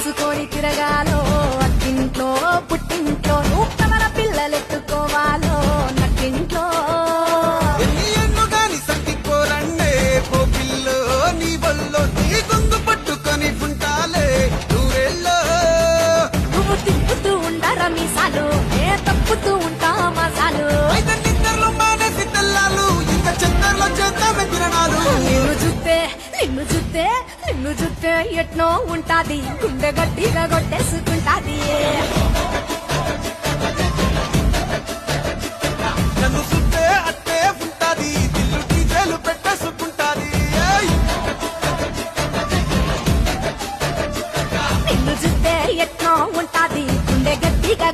వేసుకొని తిరగాలో అత్తింట్లో పుట్టింట్లో నువ్వు మన పిల్లలెత్తుకోవాలో నట్టింట్లో ఎన్నుగాని సంతికోరండే పో పిల్లో నీ వల్లో నీ గొంగు పట్టుకొని ఉంటాలే నువ్వెళ్ళో నువ్వు తిప్పుతూ ఉండరా మీసాలు ఏ తప్పుతూ ఉంటా మసాలు అయితే నిద్రలో మానేసి తెల్లాలు ఇంకా చెత్తర్లో చేద్దామే తిరణాలు నిన్ను చూస్తే ఎట్నో ఉంటాది గుండె గట్టిగా కొట్టేసుకుంటాది నన్ను చూస్తే అట్టే ఉంటాది దిల్లు డీజేలు పెట్టేసుకుంటాది నిన్ను చూస్తే ఎట్నో ఉంటాది గుండె గట్టిగా